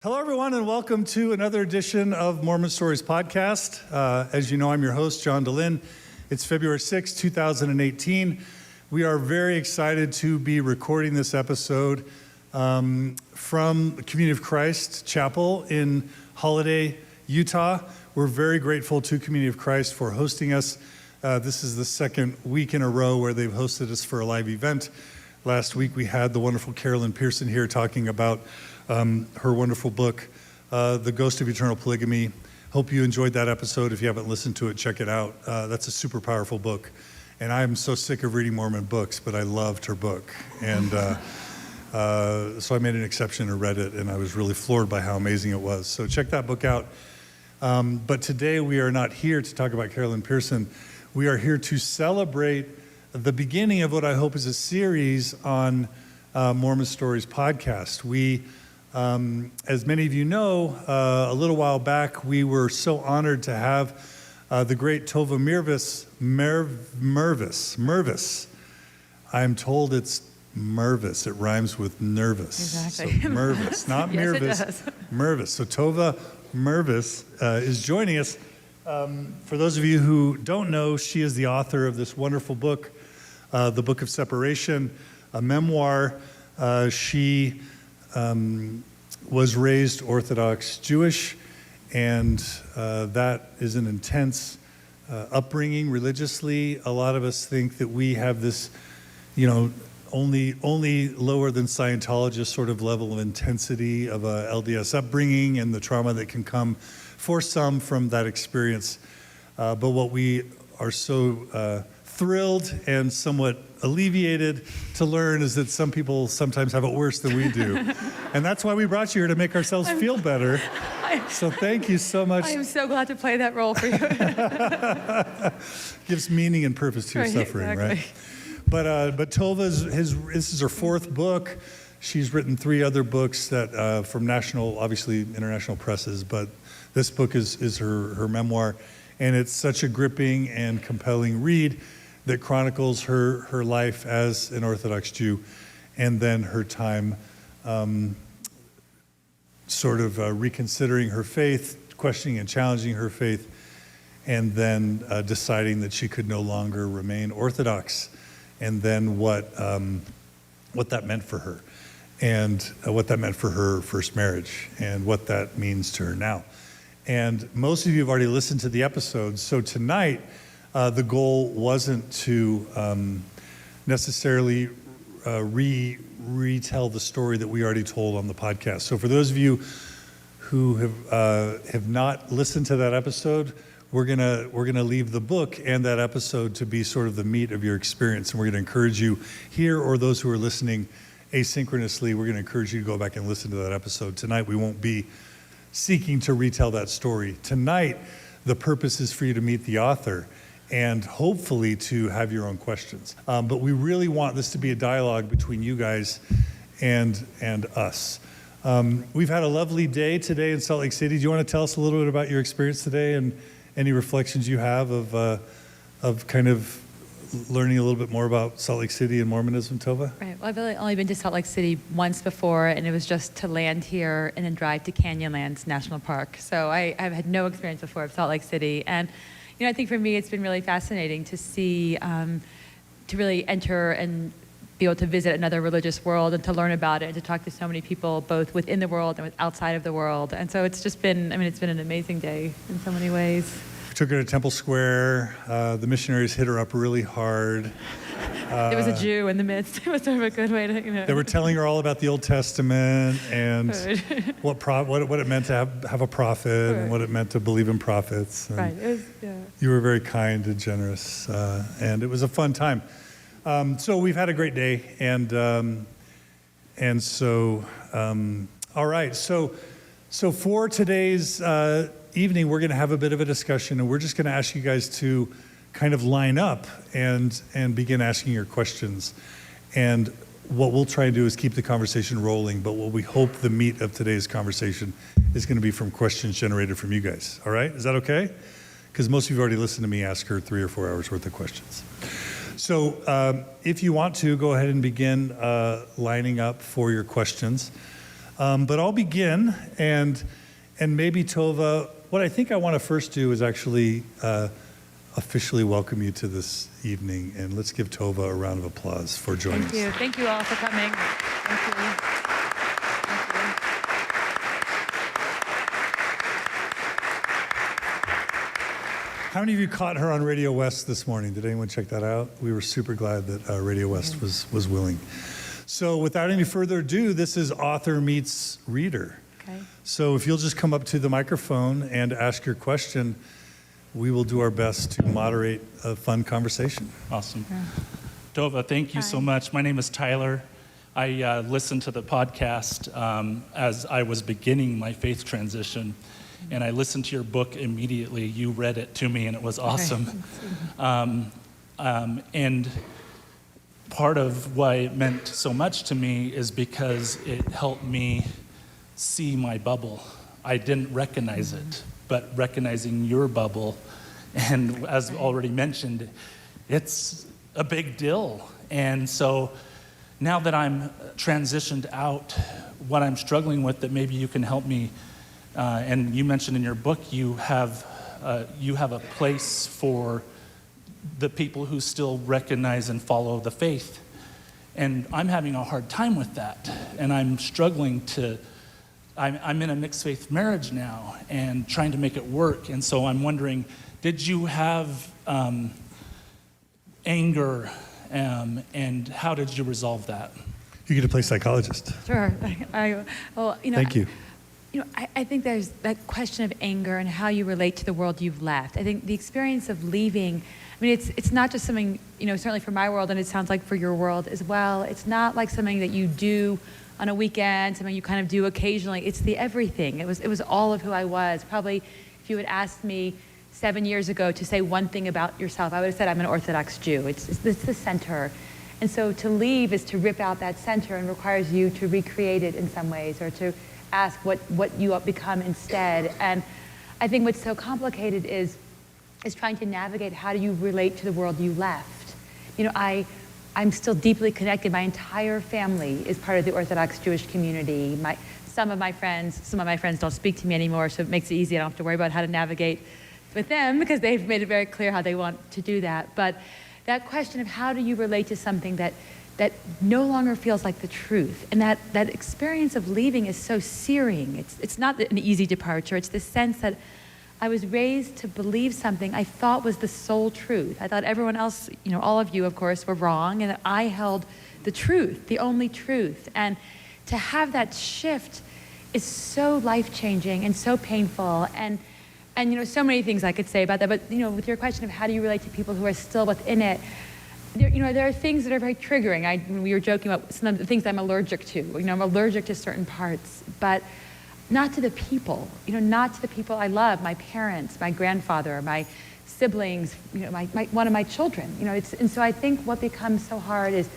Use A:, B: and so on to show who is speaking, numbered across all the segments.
A: Hello, everyone, and welcome to another edition of Mormon Stories podcast. As you know, I'm your host, John DeLynn. It's February 6, 2018. We are very excited to be recording this episode from the Community of Christ Chapel in Holiday, Utah. We're very grateful to Community of Christ for hosting us. This is the second week in a row where they've hosted us for a live event. Last week, we had the wonderful Carolyn Pearson here talking about her wonderful book, The Ghost of Eternal Polygamy. Hope you enjoyed that episode. If you haven't listened to it, check it out. That's a super powerful book. And I'm so sick of reading Mormon books, but I loved her book. And so I made an exception and read it, and I was really floored by how amazing it was. So check that book out. But today we are not here to talk about Carolyn Pearson. We are here to celebrate the beginning of what I hope is a series on Mormon Stories podcast. We, as many of you know, a little while back, we were so honored to have the great Tova Mirvis. I'm told it's Mirvis. It rhymes with nervous.
B: Exactly.
A: So Mirvis, not
B: Yes,
A: Mirvis.
B: it does.
A: Mirvis. So Tova Mirvis is joining us. For those of you who don't know, she is the author of this wonderful book, The Book of Separation, a memoir. She was raised Orthodox Jewish, and that is an intense upbringing religiously. A lot of us think that we have this, only lower than Scientologist sort of level of intensity of a LDS upbringing and the trauma that can come for some from that experience. But what we are so thrilled and somewhat alleviated to learn is that some people sometimes have it worse than we do. And that's why we brought you here, to make ourselves feel better. So thank you so much.
B: I am so glad to play that role for you.
A: Gives meaning and purpose to your suffering,
B: exactly.
A: right? But Tova's, this is her fourth book. She's written 3 other books that from national, obviously international presses, but this book is her memoir. And it's such a gripping and compelling read that chronicles her life as an Orthodox Jew, and then her time reconsidering her faith, questioning and challenging her faith, and then deciding that she could no longer remain Orthodox, and then what that meant for her, and what that meant for her first marriage, and what that means to her now. And most of you have already listened to the episodes, so tonight, the goal wasn't to necessarily retell the story that we already told on the podcast. So for those of you who have not listened to that episode, we're gonna leave the book and that episode to be sort of the meat of your experience, and we're gonna encourage you here, or those who are listening asynchronously, we're gonna encourage you to go back and listen to that episode. Tonight we won't be seeking to retell that story. Tonight, the purpose is for you to meet the author and hopefully to have your own questions. But we really want this to be a dialogue between you guys and us. We've had a lovely day today in Salt Lake City. Do you want to tell us a little bit about your experience today and any reflections you have of kind of learning a little bit more about Salt Lake City and Mormonism, Tova?
B: Right. Well, I've really only been to Salt Lake City once before, and it was just to land here and then drive to Canyonlands National Park. So I've had no experience before of Salt Lake City. And I think for me, it's been really fascinating to see, to really enter and be able to visit another religious world and to learn about it and to talk to so many people, both within the world and outside of the world. And so it's just been, it's been an amazing day in so many ways.
A: We took her to Temple Square. The missionaries hit her up really hard.
B: There was a Jew in the midst. It was sort of a good way to,
A: They were telling her all about the Old Testament and what it meant to have a prophet, and what it meant to believe in prophets. And
B: right. It was, yeah.
A: You were very kind and generous, and it was a fun time. So we've had a great day, and so all right. So for today's evening, we're going to have a bit of a discussion, and we're just going to ask you guys to kind of line up and begin asking your questions. And what we'll try and do is keep the conversation rolling, but what we hope the meat of today's conversation is going to be from questions generated from you guys. All right? Is that okay? Because most of you have already listened to me ask her 3 or 4 hours worth of questions. So if you want to, go ahead and begin lining up for your questions. But I'll begin, and maybe Tova, what I think I want to first do is actually officially welcome you to this evening, and let's give Tova a round of applause for joining us.
B: Thank you. Thank you all for coming. Thank you.
A: How many of you caught her on Radio West this morning? Did anyone check that out? We were super glad that Radio West was willing. So without any further ado, this is Author Meets Reader.
B: Okay.
A: So if you'll just come up to the microphone and ask your question, we will do our best to moderate a fun conversation.
C: Awesome.
B: Yeah.
C: Tova, thank you so
B: Hi.
C: much. My name is Tyler. I listened to the podcast as I was beginning my faith transition, and I listened to your book immediately. You read it to me, and it was awesome. And part of why it meant so much to me is because it helped me see my bubble. I didn't recognize it, but recognizing your bubble, and as already mentioned, it's a big deal. And so now that I'm transitioned out, what I'm struggling with that maybe you can help me, and you mentioned in your book, you have a place for the people who still recognize and follow the faith. And I'm having a hard time with that. And I'm struggling I'm in a mixed faith marriage now and trying to make it work. And so I'm wondering, did you have anger, and how did you resolve that?
A: You get to play psychologist.
B: Sure.
A: Thank you.
B: I think there's that question of anger and how you relate to the world you've left. I think the experience of leaving, it's not just something, certainly for my world, and it sounds like for your world as well, it's not like something that you do on a weekend, something you kind of do occasionally. It's the everything. It was all of who I was. Probably if you had asked me 7 years ago to say one thing about yourself, I would have said I'm an Orthodox Jew. It's the center. And so to leave is to rip out that center and requires you to recreate it in some ways, or to ask what you become instead. And I think what's so complicated is trying to navigate how do you relate to the world you left. I'm still deeply connected. My entire family is part of the Orthodox Jewish community. Some of my friends don't speak to me anymore, so it makes it easy. I don't have to worry about how to navigate with them because they've made it very clear how they want to do that. But that question of how do you relate to something that no longer feels like the truth, and that experience of leaving is so searing. It's not an easy departure. It's the sense that I was raised to believe something I thought was the sole truth. I thought everyone else, all of you, of course, were wrong, and that I held the truth, the only truth. And to have that shift is so life-changing and so painful. And so many things I could say about that. But with your question of how do you relate to people who are still within it, there are things that are very triggering. We were joking about some of the things I'm allergic to. I'm allergic to certain parts, but not to the people. Not to the people I love, my parents, my grandfather, my siblings, one of my children. And so I think what becomes so hard is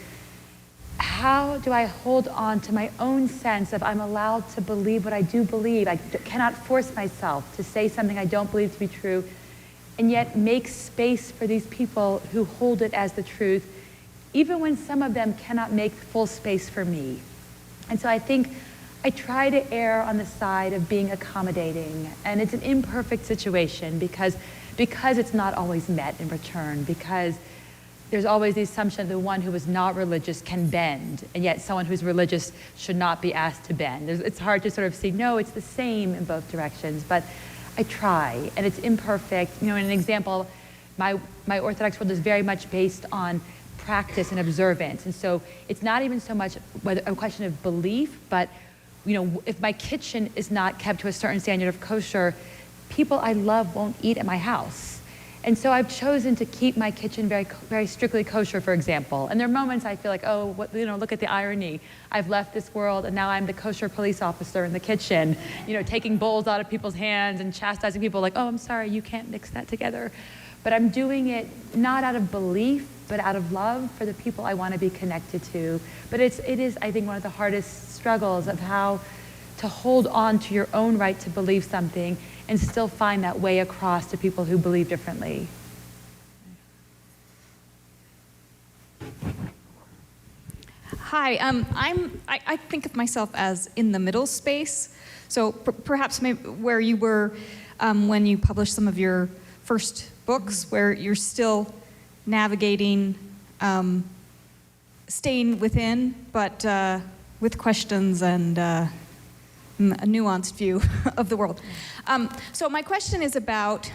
B: how do I hold on to my own sense of I'm allowed to believe what I do believe. I cannot force myself to say something I don't believe to be true, and yet make space for these people who hold it as the truth, even when some of them cannot make full space for me. And so I think I try to err on the side of being accommodating, and it's an imperfect situation because it's not always met in return, because there's always the assumption that the one who is not religious can bend, and yet someone who's religious should not be asked to bend. It's hard to sort of see, no, it's the same in both directions, but I try, and it's imperfect. In an example, my Orthodox world is very much based on practice and observance, and so it's not even so much a question of belief, but if my kitchen is not kept to a certain standard of kosher, people I love won't eat at my house. And so I've chosen to keep my kitchen very, very strictly kosher, for example. And there are moments I feel like, look at the irony. I've left this world, and now I'm the kosher police officer in the kitchen, taking bowls out of people's hands and chastising people like, oh, I'm sorry, you can't mix that together. But I'm doing it not out of belief, but out of love for the people I want to be connected to. But it is, I think, one of the hardest struggles of how to hold on to your own right to believe something and still find that way across to people who believe differently.
D: Hi, I think of myself as in the middle space. So perhaps maybe where you were when you published some of your first books, where you're still navigating, staying within, but with questions and a nuanced view of the world. So my question is about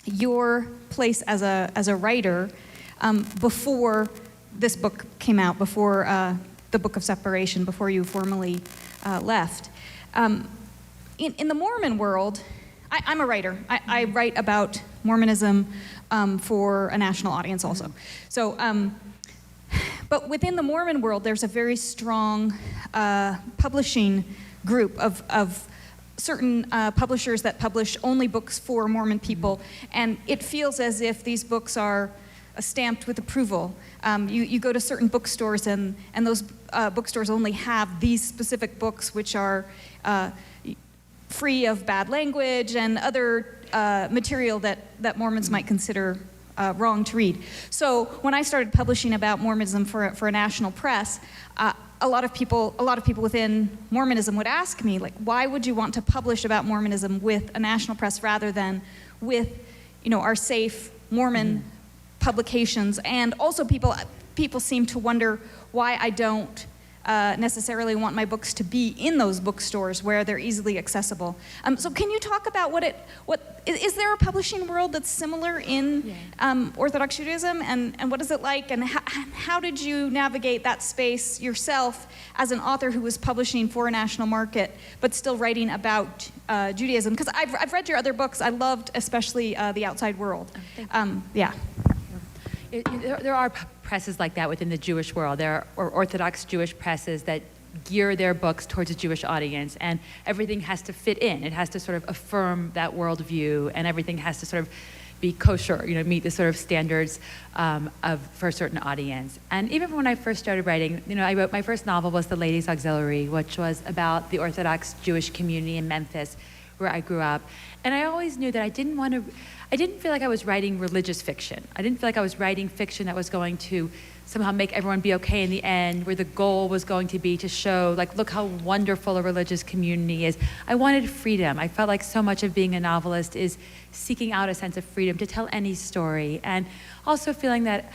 D: your place as a writer before this book came out, before the Book of Separation, before you formally left. In the Mormon world, I'm a writer. I write about Mormonism for a national audience also. So, but within the Mormon world, there's a very strong publishing group of certain publishers that publish only books for Mormon people, and it feels as if these books are stamped with approval. You go to certain bookstores, and those bookstores only have these specific books, which are free of bad language and other material that Mormons might consider wrong to read. So when I started publishing about Mormonism for a national press, a lot of people within Mormonism would ask me, like, why would you want to publish about Mormonism with a national press rather than with, our safe Mormon publications? And also people seem to wonder why I don't necessarily want my books to be in those bookstores where they're easily accessible. So can you talk about is there a publishing world that's similar in Orthodox Judaism, and what is it like, and how did you navigate that space yourself as an author who was publishing for a national market but still writing about Judaism? Because I've read your other books. I loved especially The Outside World.
B: There are presses like that within the Jewish world. There are Orthodox Jewish presses that gear their books towards a Jewish audience, and everything has to fit in. It has to sort of affirm that worldview, and everything has to sort of be kosher, meet the sort of standards for a certain audience. And even when I first started writing, I wrote my first novel was The Ladies' Auxiliary, which was about the Orthodox Jewish community in Memphis, where I grew up. And I always knew that I didn't feel like I was writing religious fiction. I didn't feel like I was writing fiction that was going to somehow make everyone be okay in the end, where the goal was going to be to show, like, look how wonderful a religious community is. I wanted freedom. I felt like so much of being a novelist is seeking out a sense of freedom to tell any story. And also feeling that,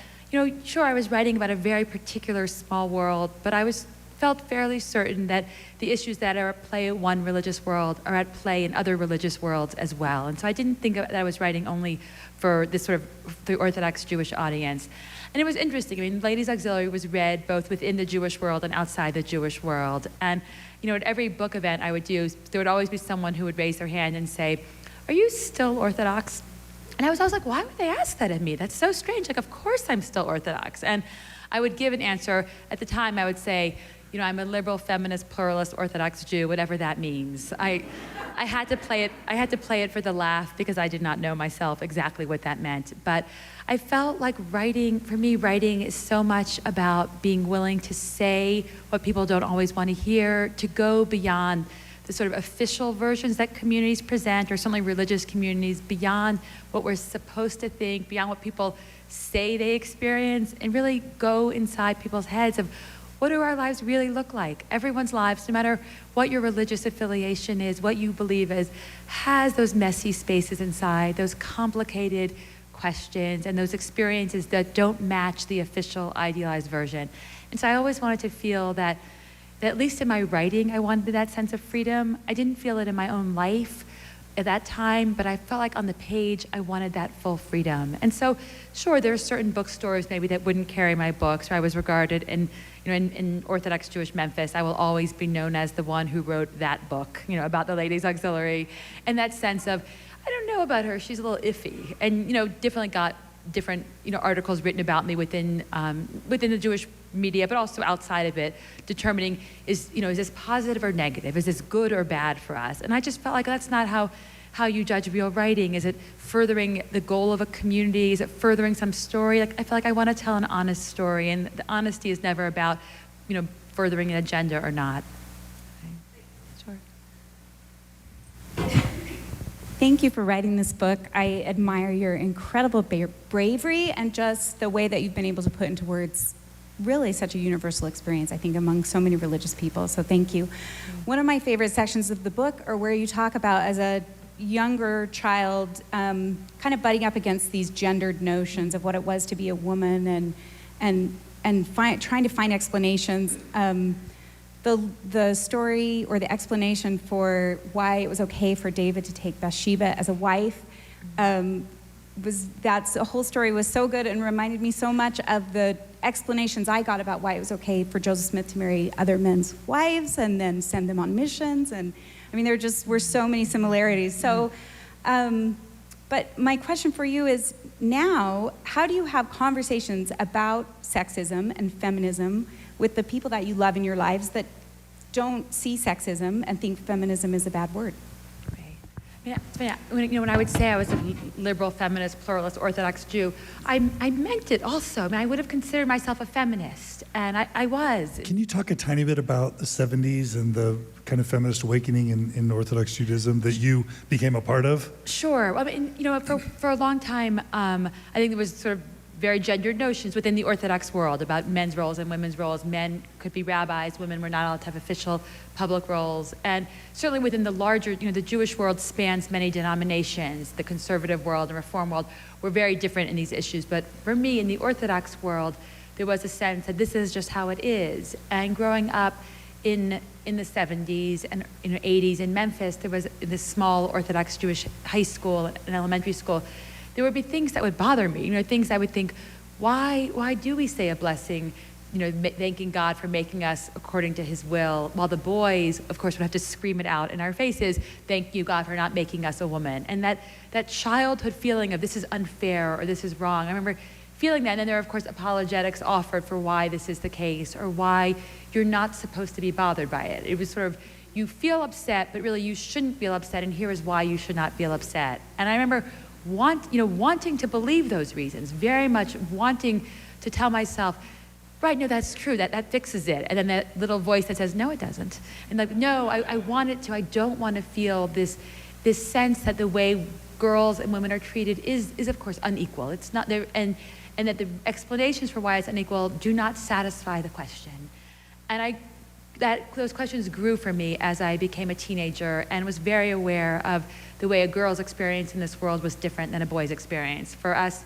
B: sure, I was writing about a very particular small world, but I felt fairly certain that the issues that are at play in one religious world are at play in other religious worlds as well. And so I didn't think that I was writing only for this sort of the Orthodox Jewish audience. And it was interesting. Ladies' Auxiliary was read both within the Jewish world and outside the Jewish world. And, at every book event I would do, there would always be someone who would raise their hand and say, "Are you still Orthodox?" And I was always like, why would they ask that of me? That's so strange. Like, of course I'm still Orthodox. And I would give an answer. At the time, I would say, I'm a liberal, feminist, pluralist, Orthodox Jew, whatever that means. I had to play it. I had to play it for the laugh because I did not know myself exactly what that meant. But I felt like writing is so much about being willing to say what people don't always want to hear, to go beyond the sort of official versions that communities present, or certainly religious communities, beyond what we're supposed to think, beyond what people say they experience, and really go inside people's heads of, what do our lives really look like? Everyone's lives, no matter what your religious affiliation is, what you believe is, has those messy spaces inside, those complicated questions, and those experiences that don't match the official idealized version. And so I always wanted to feel that at least in my writing, I wanted that sense of freedom. I didn't feel it in my own life at that time, but I felt like on the page, I wanted that full freedom. And so, sure, there are certain bookstores maybe that wouldn't carry my books, or I was regarded in Orthodox Jewish Memphis, I will always be known as the one who wrote that book, about the Ladies' Auxiliary, and that sense of, I don't know about her, she's a little iffy, and definitely got different articles written about me within the Jewish media, but also outside of it, determining is this positive or negative, is this good or bad for us? And I just felt like that's not how you judge real writing. Is it furthering the goal of a community? Is it furthering some story? Like, I feel like I want to tell an honest story, and the honesty is never about furthering an agenda or not. Okay. Sure.
E: Thank you for writing this book. I admire your incredible bravery and just the way that you've been able to put into words really such a universal experience, I think, among so many religious people. So thank you. One of my favorite sections of the book are where you talk about, as a younger child, kind of butting up against these gendered notions of what it was to be a woman, and trying to find explanations. The story or the explanation for why it was okay for David to take Bathsheba as a wife, the whole story was so good and reminded me so much of the explanations I got about why it was okay for Joseph Smith to marry other men's wives and then send them on missions. And I mean, there just were so many similarities. So, but my question for you is, now, how do you have conversations about sexism and feminism with the people that you love in your lives that don't see sexism and think feminism is a bad word?
B: When I would say I was a liberal, feminist, pluralist, Orthodox Jew, I meant it also. I mean, I would have considered myself a feminist, and I was.
A: Can you talk a tiny bit about the 70s and the kind of feminist awakening in Orthodox Judaism that you became a part of?
B: Sure. I mean, for a long time, I think there was sort of very gendered notions within the Orthodox world about men's roles and women's roles. Men could be rabbis, women were not allowed to have official public roles. And certainly within the larger, the Jewish world spans many denominations. The conservative world and reform world were very different in these issues. But for me, in the Orthodox world, there was a sense that this is just how it is. And growing up in the 70s and 80s in Memphis, there was this small Orthodox Jewish high school and elementary school. There would be things that would bother me, things I would think, why do we say a blessing, thanking God for making us according to his will, while the boys, of course, would have to scream it out in our faces, thank you, God, for not making us a woman. And that childhood feeling of this is unfair or this is wrong, I remember feeling that. And then there are, of course, apologetics offered for why this is the case or why you're not supposed to be bothered by it. It was sort of, you feel upset, but really you shouldn't feel upset, and here is why you should not feel upset. And I remember wanting to believe those reasons, very much wanting to tell myself, right, no, that's true, that fixes it. And then that little voice that says, no, it doesn't. And like, no, I want it to, I don't want to feel this sense that the way girls and women are treated is of course unequal. It's not there, and that the explanations for why it's unequal do not satisfy the question. And those questions grew for me as I became a teenager and was very aware of the way a girl's experience in this world was different than a boy's experience. For us,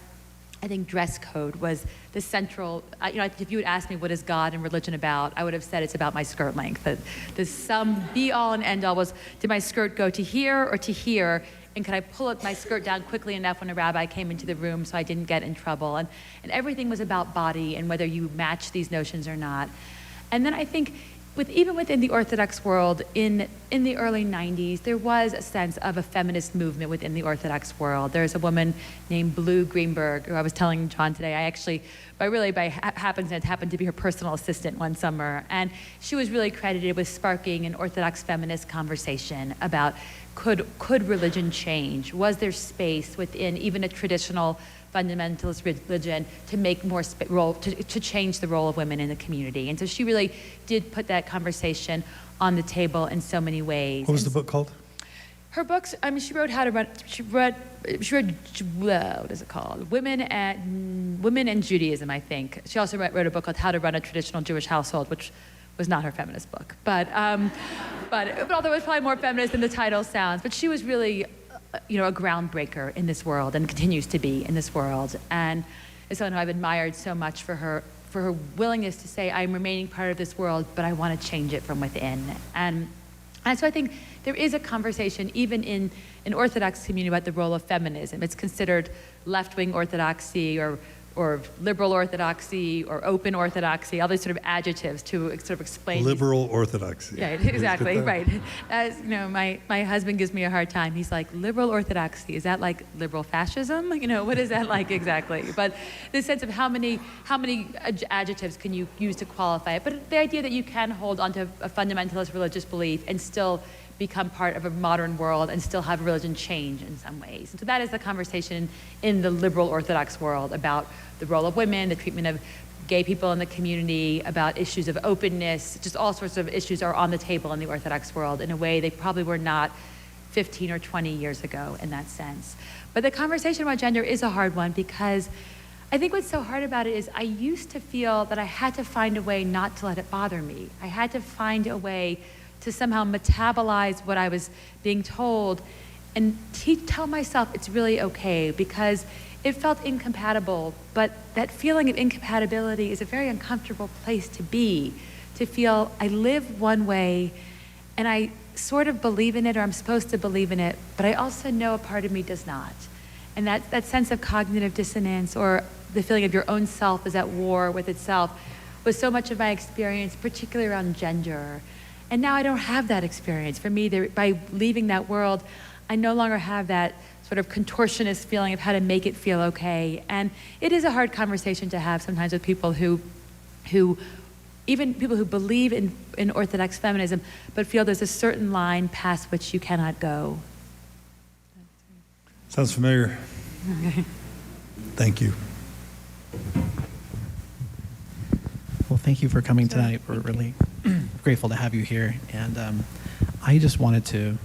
B: I think dress code was the central, if you would ask me what is God and religion about, I would have said it's about my skirt length. The sum be all and end all was, did my skirt go to here or to here? And could I pull up my skirt down quickly enough when a rabbi came into the room so I didn't get in trouble? And everything was about body and whether you match these notions or not. And then I think even within the Orthodox world, in the early 90s, there was a sense of a feminist movement within the Orthodox world. There's a woman named Blue Greenberg, who I was telling John today, I actually, by happenstance, happened to be her personal assistant one summer. And she was really credited with sparking an Orthodox feminist conversation about could religion change? Was there space within even a traditional fundamentalist religion to make more to change the role of women in the community? And so she really did put that conversation on the table in so many ways.
A: What was the book called?
B: Her books, she wrote what is it called? Women and Judaism, I think. She also wrote a book called How to Run a Traditional Jewish Household, which was not her feminist book. But although it was probably more feminist than the title sounds, but she was really a groundbreaker in this world and continues to be in this world. And is someone who I've admired so much for her willingness to say, I'm remaining part of this world, but I want to change it from within. And so I think there is a conversation, even in an Orthodox community, about the role of feminism. It's considered left-wing orthodoxy or liberal orthodoxy or open orthodoxy, all these sort of adjectives to sort of explain.
A: Liberal orthodoxy.
B: Yeah, exactly, right. As my husband gives me a hard time. He's like, liberal orthodoxy, is that like liberal fascism? What is that like exactly? But the sense of how many adjectives can you use to qualify it? But the idea that you can hold onto a fundamentalist religious belief and still become part of a modern world and still have religion change in some ways. And so that is the conversation in the liberal Orthodox world about the role of women, the treatment of gay people in the community, about issues of openness, just all sorts of issues are on the table in the Orthodox world in a way they probably were not 15 or 20 years ago in that sense. But the conversation about gender is a hard one because I think what's so hard about it is I used to feel that I had to find a way not to let it bother me. I had to find a way to somehow metabolize what I was being told and tell myself it's really okay, because it felt incompatible. But that feeling of incompatibility is a very uncomfortable place to be, to feel I live one way and I sort of believe in it, or I'm supposed to believe in it, but I also know a part of me does not. And that sense of cognitive dissonance, or the feeling of your own self is at war with itself, was so much of my experience, particularly around gender. And now I don't have that experience. For me, by leaving that world, I no longer have that sort of contortionist feeling of how to make it feel okay. And it is a hard conversation to have sometimes with people who even people who believe in Orthodox feminism, but feel there's a certain line past which you cannot go.
A: Sounds familiar. Thank you.
F: Well, thank you for coming tonight. We're really grateful to have you here. And I just wanted to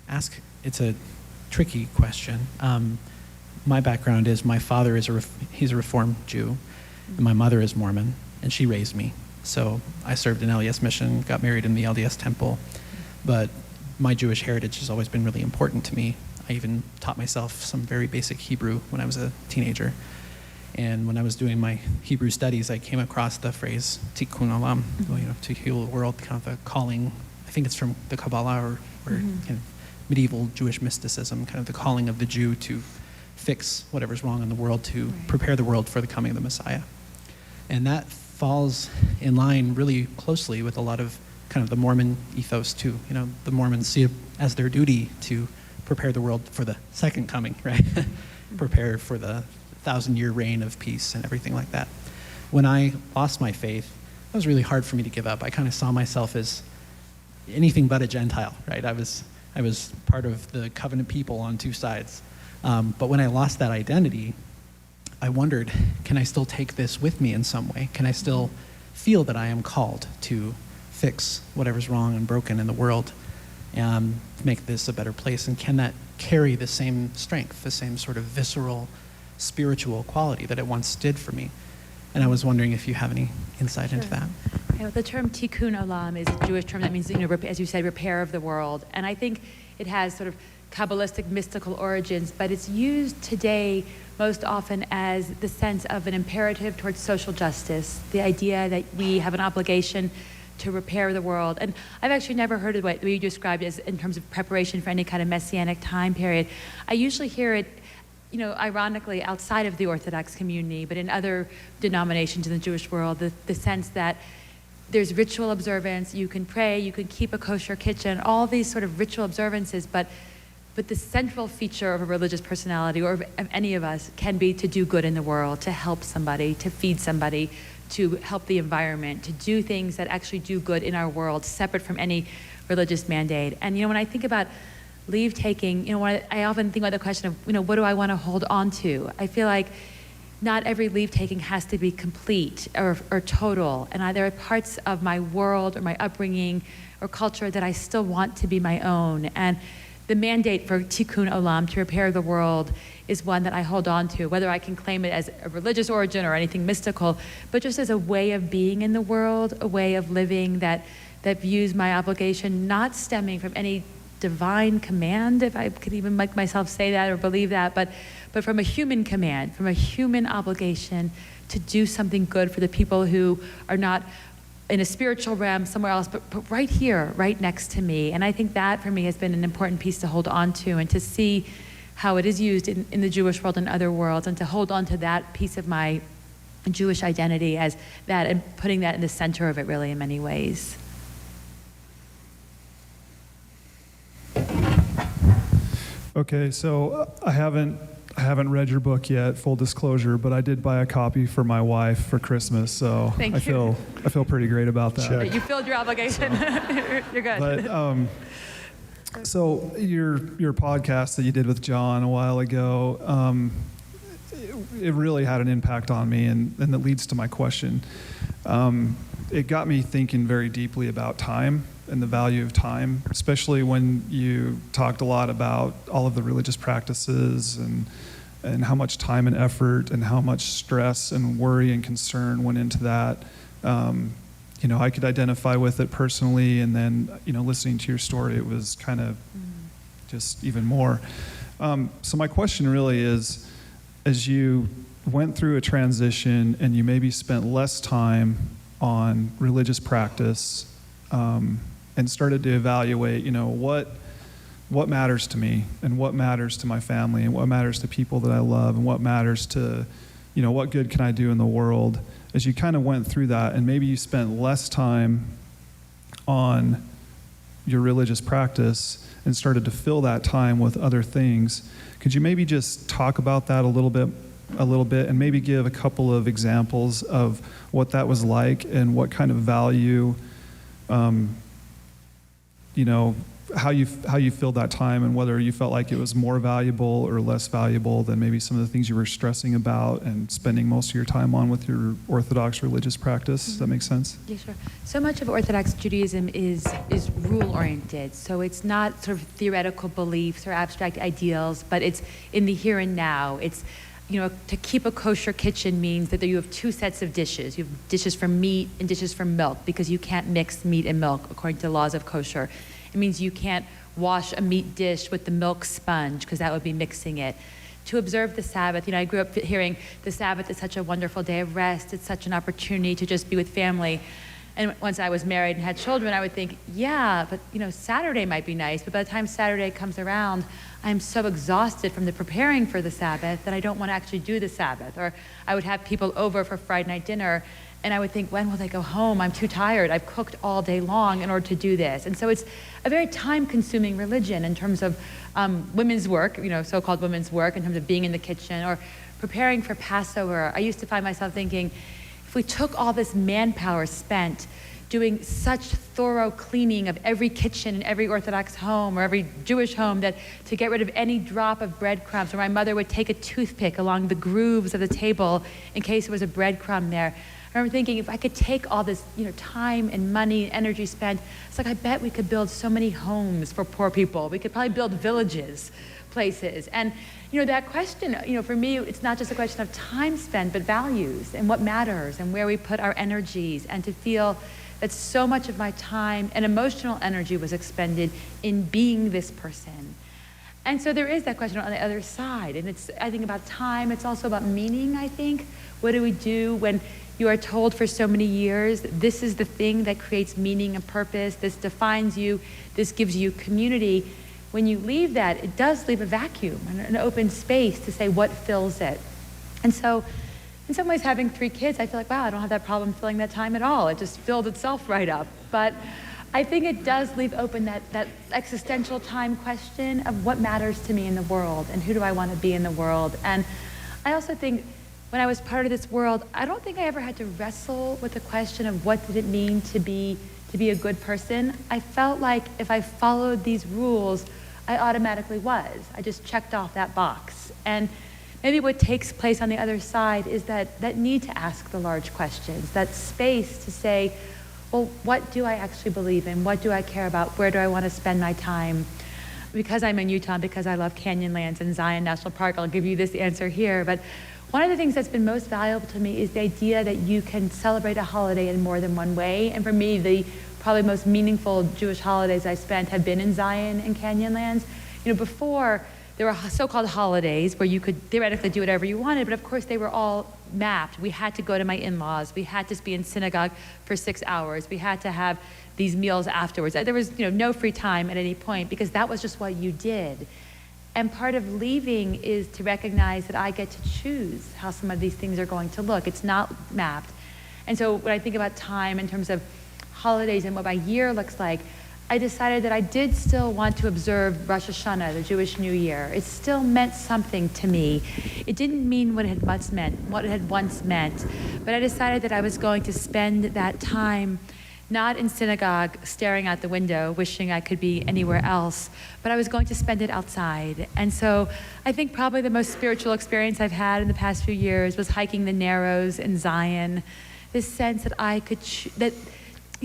F: ask, it's a tricky question. My background is my father is he's a Reformed Jew, and my mother is Mormon, and she raised me. So I served in LDS mission, got married in the LDS temple, but my Jewish heritage has always been really important to me. I even taught myself some very basic Hebrew when I was a teenager. And when I was doing my Hebrew studies, I came across the phrase Tikkun Olam, to heal the world, kind of a calling. I think it's from the Kabbalah or kind of medieval Jewish mysticism, kind of the calling of the Jew to fix whatever's wrong in the world, to prepare the world for the coming of the Messiah. And that falls in line really closely with a lot of kind of the Mormon ethos too. The Mormons see it as their duty to prepare the world for the second coming, right? Prepare for the 1,000-year reign of peace and everything like that. When I lost my faith, it was really hard for me to give up. I kind of saw myself as anything but a Gentile, right? I was part of the covenant people on two sides. But when I lost that identity, I wondered, can I still take this with me in some way? Can I still feel that I am called to fix whatever's wrong and broken in the world and make this a better place? And can that carry the same strength, the same sort of visceral, spiritual quality that it once did for me? And I was wondering if you have any insight into that.
B: The term Tikkun Olam is a Jewish term that means, as you said, repair of the world. And I think it has sort of Kabbalistic mystical origins, but it's used today most often as the sense of an imperative towards social justice, the idea that we have an obligation to repair the world. And I've actually never heard of what you described as in terms of preparation for any kind of messianic time period. I usually hear it, ironically, outside of the Orthodox community, but in other denominations in the Jewish world, the sense that there's ritual observance, you can pray, you can keep a kosher kitchen, all these sort of ritual observances, but the central feature of a religious personality, or of any of us, can be to do good in the world, to help somebody, to feed somebody, to help the environment, to do things that actually do good in our world, separate from any religious mandate. And when I think about leave taking, I often think about the question of, what do I want to hold on to? I feel like not every leave taking has to be complete or total. And there are parts of my world or my upbringing or culture that I still want to be my own. And the mandate for Tikkun Olam, to repair the world, is one that I hold on to, whether I can claim it as a religious origin or anything mystical, but just as a way of being in the world, a way of living that views my obligation not stemming from any divine command, if I could even make myself say that or believe that, but from a human command, from a human obligation to do something good for the people who are not in a spiritual realm somewhere else, but right here, right next to me. And I think that for me has been an important piece to hold on to, and to see how it is used in the Jewish world and other worlds, and to hold on to that piece of my Jewish identity as that, and putting that in the center of it really in many ways.
G: Okay, so I haven't read your book yet, full disclosure, but I did buy a copy for my wife for Christmas, so
B: Thank
G: I feel pretty great about that.
A: Check.
B: You filled your obligation. You're good.
G: But so your podcast that you did with John a while ago, it really had an impact on me, and that leads to my question. It got me thinking very deeply about time and the value of time, especially when you talked a lot about all of the religious practices and and how much time and effort and how much stress and worry and concern went into that. I could identify with it personally, and then, listening to your story, it was kind of just even more. So my question really is, as you went through a transition and you maybe spent less time on religious practice, and started to evaluate, what matters to me, and what matters to my family, and what matters to people that I love, and what matters to, what good can I do in the world? As you kind of went through that, and maybe you spent less time on your religious practice and started to fill that time with other things, could you maybe just talk about that a little bit, and maybe give a couple of examples of what that was like and what kind of value, how you filled that time, and whether you felt like it was more valuable or less valuable than maybe some of the things you were stressing about and spending most of your time on with your Orthodox religious practice. Does that make sense?
B: Yeah, sure. So much of Orthodox Judaism is rule-oriented. So it's not sort of theoretical beliefs or abstract ideals, but it's in the here and now. It's, to keep a kosher kitchen means that you have two sets of dishes. You have dishes for meat and dishes for milk, because you can't mix meat and milk according to the laws of kosher. It means you can't wash a meat dish with the milk sponge, because that would be mixing it. To observe the Sabbath, I grew up hearing the Sabbath is such a wonderful day of rest. It's such an opportunity to just be with family. And once I was married and had children, I would think, yeah, but Saturday might be nice. But by the time Saturday comes around, I'm so exhausted from the preparing for the Sabbath that I don't want to actually do the Sabbath. Or I would have people over for Friday night dinner, and I would think, when will they go home? I'm too tired. I've cooked all day long in order to do this. And so it's a very time-consuming religion in terms of women's work, so-called women's work, in terms of being in the kitchen or preparing for Passover. I used to find myself thinking, if we took all this manpower spent doing such thorough cleaning of every kitchen in every Orthodox home or every Jewish home, that to get rid of any drop of breadcrumbs, or my mother would take a toothpick along the grooves of the table in case there was a breadcrumb there. I remember thinking, if I could take all this, time and money and energy spent, it's like, I bet we could build so many homes for poor people. We could probably build villages, places. And, that question, for me, it's not just a question of time spent, but values and what matters and where we put our energies, and to feel that so much of my time and emotional energy was expended in being this person. And so there is that question on the other side. And I think about time, it's also about meaning, I think. What do we do when you are told for so many years, this is the thing that creates meaning and purpose, this defines you, this gives you community? When you leave that, it does leave a vacuum, an open space to say what fills it. And so, in some ways, having 3 kids, I feel like, wow, I don't have that problem filling that time at all. It just filled itself right up. But I think it does leave open that existential time question of what matters to me in the world, and who do I want to be in the world. And I also think, when I was part of this world, I don't think I ever had to wrestle with the question of what did it mean to be a good person. I felt like if I followed these rules, I automatically was. I just checked off that box. And maybe what takes place on the other side is that need to ask the large questions, that space to say, well, what do I actually believe in? What do I care about? Where do I want to spend my time? Because I'm in Utah, because I love Canyonlands and Zion National Park, I'll give you this answer here. But one of the things that's been most valuable to me is the idea that you can celebrate a holiday in more than one way. And for me, the probably most meaningful Jewish holidays I spent have been in Zion and Canyonlands. Before, there were so-called holidays where you could theoretically do whatever you wanted, but of course they were all mapped. We had to go to my in-laws. We had to be in synagogue for 6 hours. We had to have these meals afterwards. There was no free time at any point, because that was just what you did. And part of leaving is to recognize that I get to choose how some of these things are going to look. It's not mapped. And so when I think about time in terms of holidays and what my year looks like, I decided that I did still want to observe Rosh Hashanah, the Jewish New Year. It still meant something to me. It didn't mean what it had once meant. But I decided that I was going to spend that time not in synagogue, staring out the window, wishing I could be anywhere else, but I was going to spend it outside. And so I think probably the most spiritual experience I've had in the past few years was hiking the Narrows in Zion. This sense that I could, that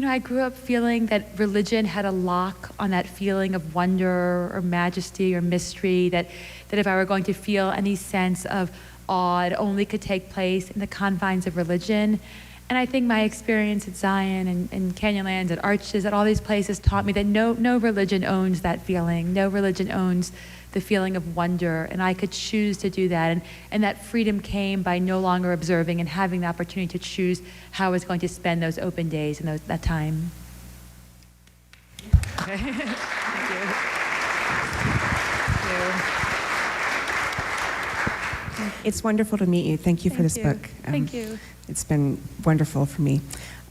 B: I grew up feeling that religion had a lock on that feeling of wonder or majesty or mystery, that if I were going to feel any sense of awe, it only could take place in the confines of religion. And I think my experience at Zion and Canyonlands, at Arches, at all these places taught me that no religion owns that feeling. No religion owns the feeling of wonder, and I could choose to do that. And that freedom came by no longer observing and having the opportunity to choose how I was going to spend those open days and that time. Okay. Thank you.
H: It's wonderful to meet you. Thank you for this book.
B: Thank you.
H: It's been wonderful for me.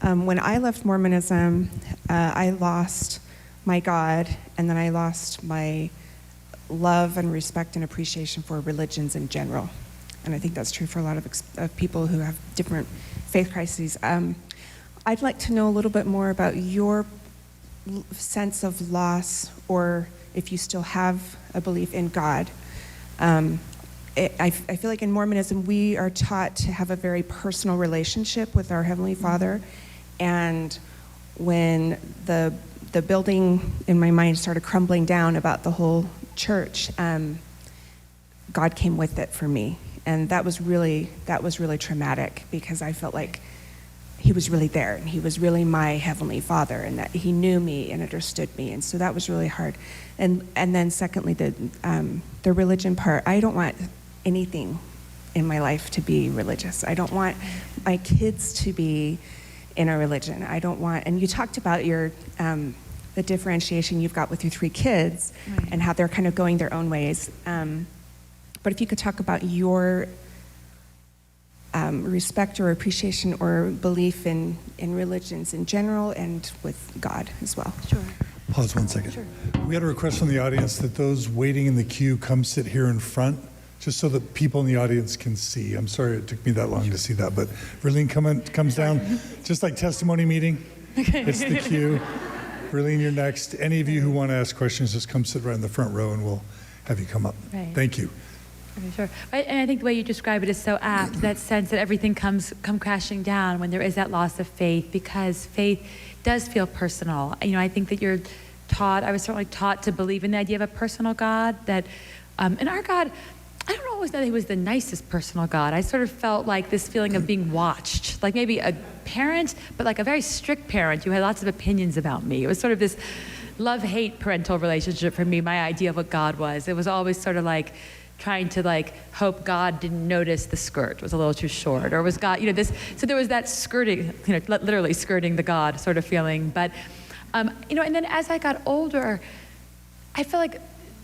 H: When I left Mormonism, I lost my God, and then I lost my love and respect and appreciation for religions in general. And I think that's true for a lot of people who have different faith crises. I'd like to know a little bit more about your sense of loss, or if you still have a belief in God. I feel like in Mormonism, we are taught to have a very personal relationship with our Heavenly Father. And when the building in my mind started crumbling down about the whole church, God came with it for me. And that was really traumatic, because I felt like he was really there, and he was really my Heavenly Father, and that he knew me and understood me. And so that was really hard. And then secondly, the religion part. I don't want anything in my life to be religious. I don't want my kids to be in a religion. I don't want, and you talked about your the differentiation you've got with your 3 kids, right, and how they're kind of going their own ways. But if you could talk about your respect or appreciation or belief in religions in general and with God as well.
B: Sure.
A: Pause 1 second.
B: Sure.
A: We had a request from the audience that those waiting in the queue come sit here in front, just so that people in the audience can see. I'm sorry it took me that long to see that, but Verlene comes down, just like testimony meeting.
B: Okay.
A: It's the queue. Verlene, you're next. Any of you who want to ask questions, just come sit right in the front row and we'll have you come up.
B: Right.
A: Thank you.
B: Okay, sure. And I think the way you describe it is so apt, that sense that everything come crashing down when there is that loss of faith, because faith does feel personal. I think that you're taught, I was certainly taught to believe in the idea of a personal God, that, and our God, I don't always know that he was the nicest personal God. I sort of felt like this feeling of being watched, like maybe a parent, but like a very strict parent who had lots of opinions about me. It was sort of this love-hate parental relationship for me, my idea of what God was. It was always sort of like trying to hope God didn't notice the skirt was a little too short, or was God, so there was that skirting, literally skirting the God sort of feeling. But, and then as I got older, I felt like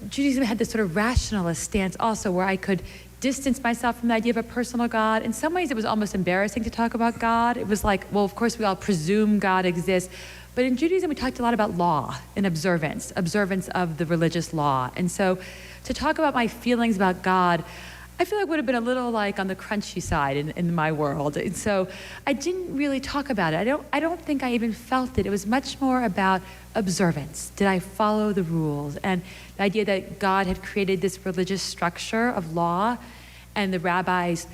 B: Judaism had this sort of rationalist stance also, where I could distance myself from the idea of a personal God. In some ways, it was almost embarrassing to talk about God. It was like, well, of course, we all presume God exists. But in Judaism, we talked a lot about law and observance of the religious law. And so to talk about my feelings about God, I feel like would have been a little like on the crunchy side in my world. And so I didn't really talk about it. I don't think I even felt it. It was much more about observance. Did I follow the rules? And the idea that God had created this religious structure of law, and the rabbis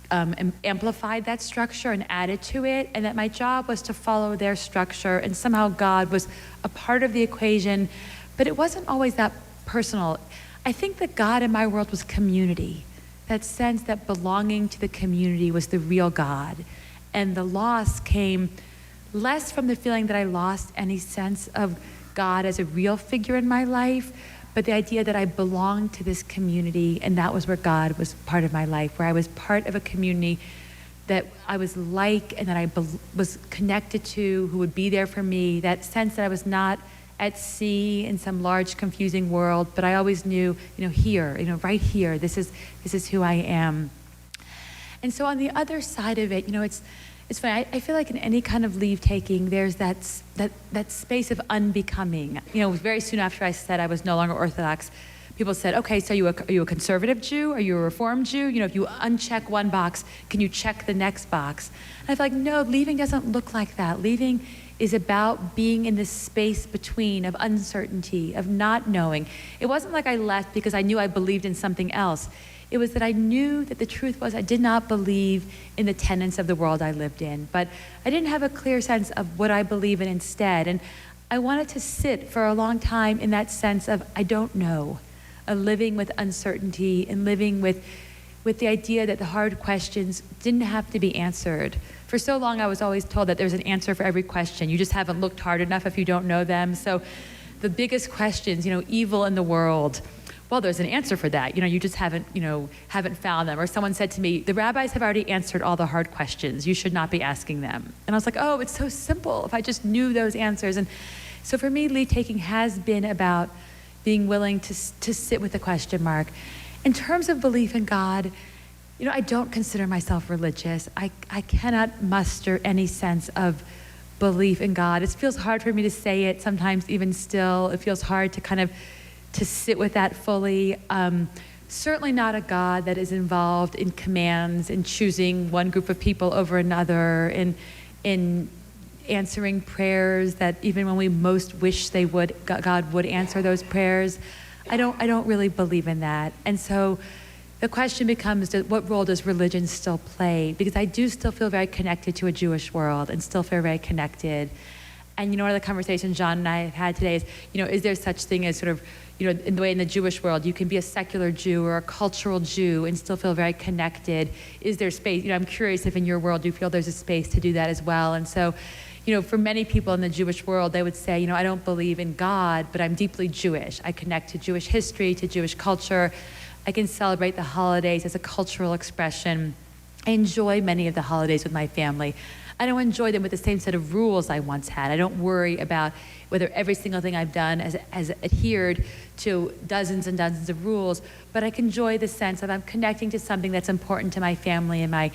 B: amplified that structure and added to it, and that my job was to follow their structure, and somehow God was a part of the equation, but it wasn't always that personal. I think that God in my world was community, that sense that belonging to the community was the real God. And the loss came less from the feeling that I lost any sense of God as a real figure in my life, but the idea that I belonged to this community, and that was where God was part of my life, where I was part of a community that I was like, and that I was connected to, who would be there for me, that sense that I was not at sea in some large, confusing world, but I always knew, here, right here, this is who I am. And so on the other side of it, it's funny, I feel like in any kind of leave taking, there's that space of unbecoming. Very soon after I said I was no longer Orthodox, people said, okay, so are you a conservative Jew? Are you a Reformed Jew? If you uncheck one box, can you check the next box? And I feel like, no, leaving doesn't look like that. Leaving is about being in this space between, of uncertainty, of not knowing. It wasn't like I left because I knew I believed in something else. It was that I knew that the truth was I did not believe in the tenets of the world I lived in, but I didn't have a clear sense of what I believe in instead. And I wanted to sit for a long time in that sense of I don't know, of living with uncertainty and living with the idea that the hard questions didn't have to be answered. For so long, I was always told that there's an answer for every question. You just haven't looked hard enough if you don't know them. So the biggest questions, evil in the world, well, there's an answer for that. You just haven't found them. Or someone said to me, the rabbis have already answered all the hard questions. You should not be asking them. And I was like, oh, it's so simple. If I just knew those answers. And so for me, lead taking has been about being willing to sit with the question mark. In terms of belief in God, I don't consider myself religious. I cannot muster any sense of belief in God. It feels hard for me to say it sometimes, even still. It feels hard to sit with that fully. Certainly not a God that is involved in commands, in choosing one group of people over another, in answering prayers that even when we most wish God would answer those prayers. I don't really believe in that. And so the question becomes, what role does religion still play? Because I do still feel very connected to a Jewish world and still feel very connected. And one of the conversations John and I have had today is there such thing as sort of, in the way in the Jewish world, you can be a secular Jew or a cultural Jew and still feel very connected. Is there space? I'm curious if in your world you feel there's a space to do that as well. And so, for many people in the Jewish world, they would say, I don't believe in God, but I'm deeply Jewish. I connect to Jewish history, to Jewish culture. I can celebrate the holidays as a cultural expression. I enjoy many of the holidays with my family. I don't enjoy them with the same set of rules I once had. I don't worry about whether every single thing I've done has adhered to dozens and dozens of rules, but I can enjoy the sense of I'm connecting to something that's important to my family and my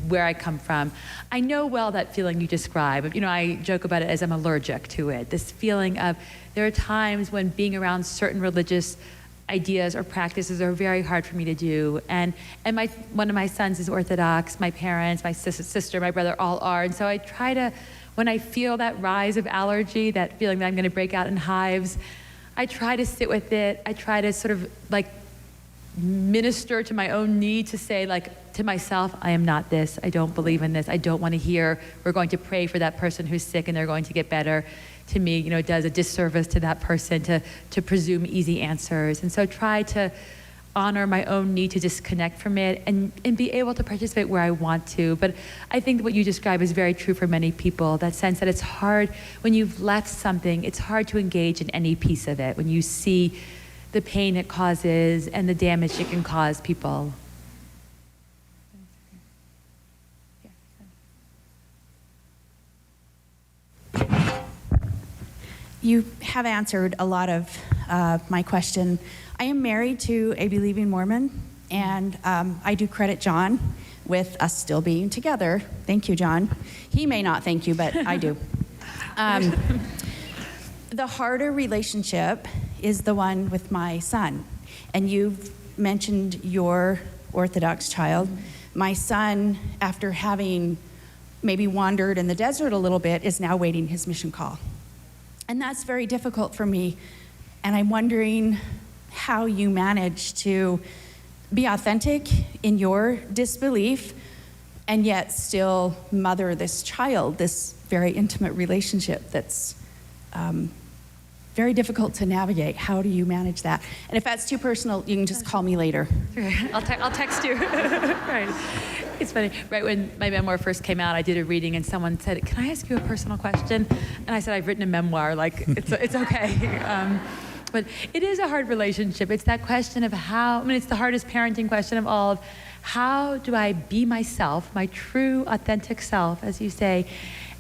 B: where I come from. I know well that feeling you describe. I joke about it as I'm allergic to it. This feeling of there are times when being around certain religious ideas or practices are very hard for me to do. And one of my sons is Orthodox. My parents, my sister, my brother all are. And so I try to, when I feel that rise of allergy, that feeling that I'm going to break out in hives, I try to sit with it. I try to sort of minister to my own need to say to myself, I am not this. I don't believe in this. I don't want to hear we're going to pray for that person who's sick and they're going to get better. To me, it does a disservice to that person to presume easy answers. And so try to honor my own need to disconnect from it and be able to participate where I want to. But I think what you describe is very true for many people, that sense that it's hard when you've left something, it's hard to engage in any piece of it when you see the pain it causes and the damage it can cause people.
E: You have answered a lot of my question. I am married to a believing Mormon, and I do credit John with us still being together. Thank you, John. He may not thank you, but I do. The harder relationship is the one with my son. And you've mentioned your Orthodox child. My son, after having maybe wandered in the desert a little bit, is now waiting his mission call. And that's very difficult for me. And I'm wondering how you manage to be authentic in your disbelief and yet still mother this child, this very intimate relationship that's very difficult to navigate. How do you manage that? And if that's too personal, you can just call me later.
B: I'll text you. Right. It's funny. Right when my memoir first came out, I did a reading and someone said, "Can I ask you a personal question?" And I said, "I've written a memoir. It's okay." But it is a hard relationship. It's that question of it's the hardest parenting question of all of how do I be myself, my true, authentic self, as you say,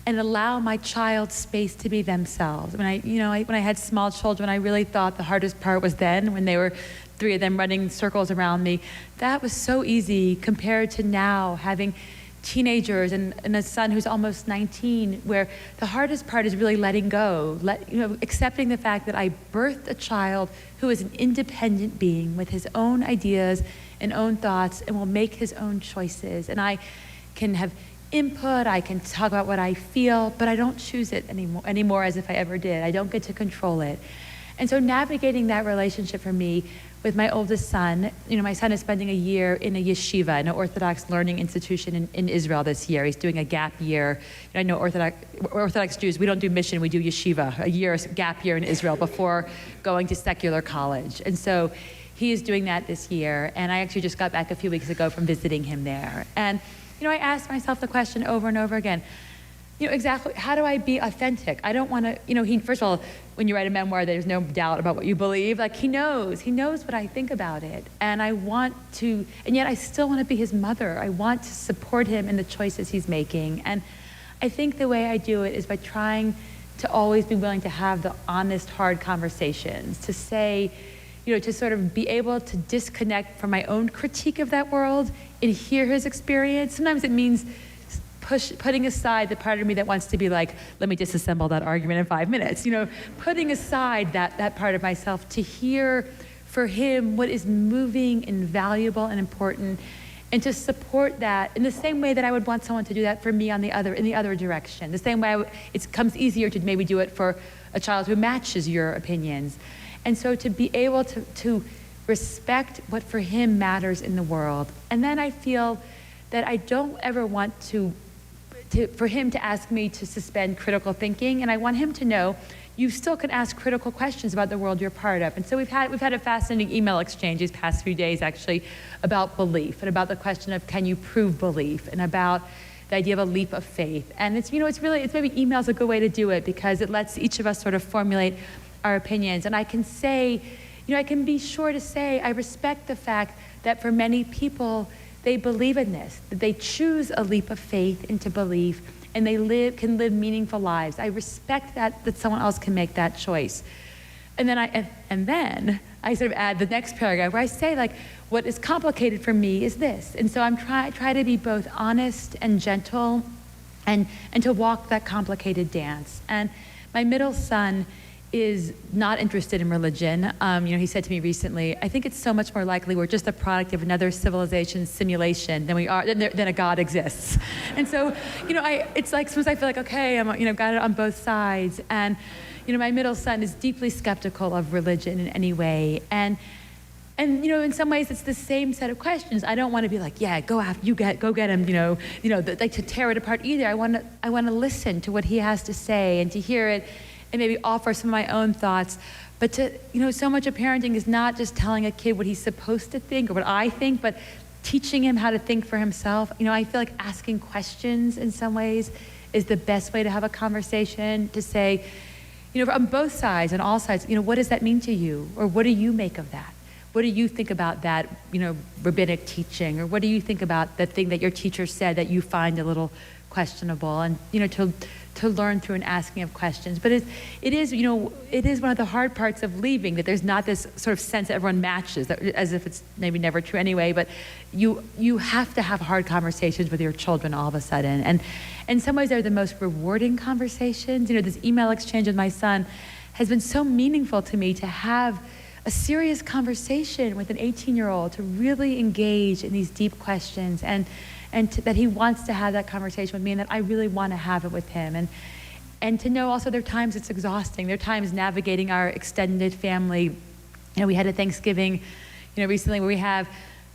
B: and allow my child space to be themselves. When I had small children, I really thought the hardest part was then when they were 3 of them running circles around me. That was so easy compared to now having teenagers and a son who's almost 19, where the hardest part is really letting go, accepting the fact that I birthed a child who is an independent being with his own ideas and own thoughts and will make his own choices. And I can have input, I can talk about what I feel, but I don't choose it anymore as if I ever did. I don't get to control it. And so navigating that relationship for me with my oldest son, my son is spending a year in a yeshiva, an Orthodox learning institution in Israel this year. He's doing a gap year. I know Orthodox Jews, we don't do mission, we do yeshiva, a gap year in Israel before going to secular college. And so he is doing that this year. And I actually just got back a few weeks ago from visiting him there. And, I asked myself the question over and over again, exactly, how do I be authentic? I don't want to, first of all, when you write a memoir, there's no doubt about what you believe. Like, he knows what I think about it. And and yet I still want to be his mother. I want to support him in the choices he's making. And I think the way I do it is by trying to always be willing to have the honest, hard conversations, to say, to sort of be able to disconnect from my own critique of that world and hear his experience. Sometimes it means putting aside the part of me that wants to be like, let me disassemble that argument in 5 minutes. Putting aside that part of myself to hear for him what is moving and valuable and important, and to support that in the same way that I would want someone to do that for me in the other direction. The same way it comes easier to maybe do it for a child who matches your opinions. And so to be able to respect what for him matters in the world. And then I feel that I don't ever want for him to ask me to suspend critical thinking, and I want him to know you still can ask critical questions about the world you're part of. And so we've had a fascinating email exchange these past few days, actually, about belief and about the question of can you prove belief, and about the idea of a leap of faith. And it's maybe email's a good way to do it, because it lets each of us sort of formulate our opinions. And I can say, I can be sure to say I respect the fact that for many people, they believe in this, that they choose a leap of faith into belief, and they can live meaningful lives. I respect that someone else can make that choice. And then I sort of add the next paragraph where I say, like, what is complicated for me is this. And so I try to be both honest and gentle, and to walk that complicated dance. And my middle son is not interested in religion. He said to me recently, I think it's so much more likely we're just a product of another civilization simulation than a God exists. And so, it's like sometimes I feel like, okay, I'm, got it on both sides. And, my middle son is deeply skeptical of religion in any way. And in some ways it's the same set of questions. I don't want to be like, yeah, go get him, like to tear it apart either. I want to listen to what he has to say and to hear it, and maybe offer some of my own thoughts. But so much of parenting is not just telling a kid what he's supposed to think or what I think, but teaching him how to think for himself. I feel like asking questions in some ways is the best way to have a conversation, to say, on both sides and all sides, what does that mean to you? Or what do you make of that? What do you think about that, rabbinic teaching? Or what do you think about the thing that your teacher said that you find a little questionable? And, to learn through an asking of questions. But it is one of the hard parts of leaving, that there's not this sort of sense that everyone matches, as if it's maybe never true anyway, but you have to have hard conversations with your children all of a sudden. And in some ways they're the most rewarding conversations. This email exchange with my son has been so meaningful to me, to have a serious conversation with an 18-year-old, to really engage in these deep questions, and that he wants to have that conversation with me, and that I really want to have it with him. And to know also there are times it's exhausting. There are times navigating our extended family. We had a Thanksgiving, recently, where we had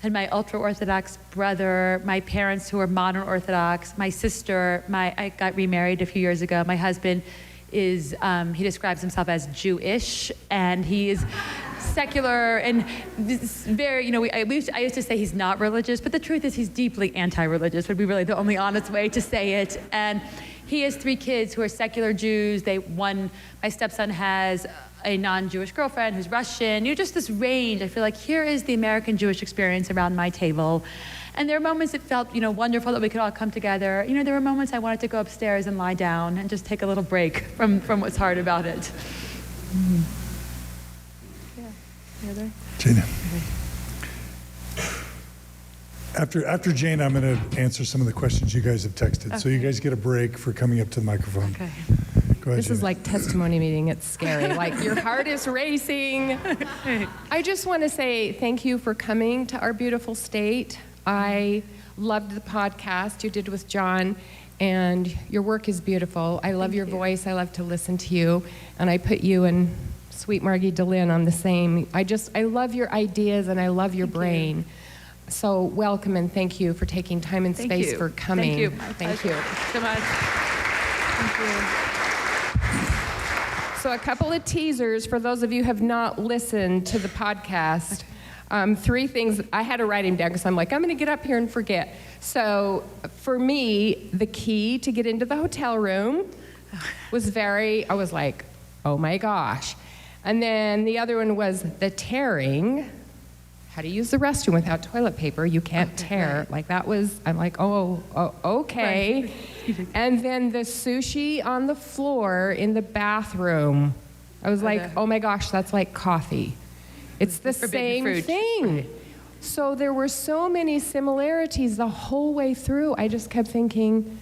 B: my ultra-Orthodox brother, my parents who are modern Orthodox, my sister, I got remarried a few years ago. My husband is, he describes himself as Jewish, and he is secular, and this very, I used to say he's not religious, but the truth is he's deeply anti-religious, would be really the only honest way to say it. And he has 3 kids who are secular Jews. My stepson has a non-Jewish girlfriend who's Russian. Just this range. I feel like here is the American Jewish experience around my table. And there were moments that felt, wonderful that we could all come together. There were moments I wanted to go upstairs and lie down and just take a little break from what's hard about it. Mm-hmm.
A: Jana. After Jane, I'm going to answer some of the questions you guys have texted. Okay. So you guys get a break for coming up to the microphone. Okay. Go ahead,
I: this
A: Jana.
I: is like testimony meeting. It's scary. Like your heart is racing. I just want to say thank you for coming to our beautiful state. I loved the podcast you did with John, and your work is beautiful. I love your voice. I love to listen to you, and I put you in Sweet Margie DeLynn, I'm the same. I love your ideas and I love your brain. So welcome and thank you for taking time and space for coming.
B: Thank you.
I: Thank you
B: so much. Thank you.
I: So a couple of teasers for those of you who have not listened to the podcast. 3 things. I had to write him down because I'm like, I'm going to get up here and forget. So for me, the key to get into the hotel room was I was like, oh my gosh. And then the other one was the tearing. How to use the restroom without toilet paper. You can't tear.
B: Right.
I: Like that was, I'm like, oh okay.
B: Right.
I: And then the sushi on the floor in the bathroom. I was like, oh my gosh, that's like coffee. It's the same
B: fruit.
I: thing.
B: Right.
I: So there were so many similarities the whole way through. I just kept thinking,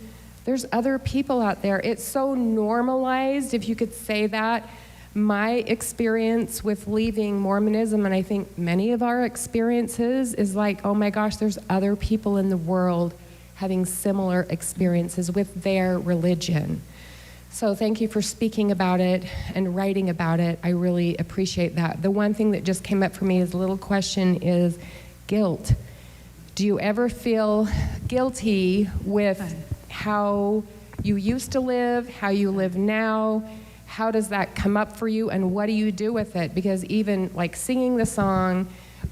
I: there's other people out there. It's so normalized, if you could say that. My experience with leaving Mormonism, and I think many of our experiences, is like, oh my gosh, there's other people in the world having similar experiences with their religion. So thank you for speaking about it and writing about it. I really appreciate that. The one thing that just came up for me as a little question is guilt. Do you ever feel guilty with how you used to live, how you live now? How does that come up for you, and what do you do with it? Because even like singing the song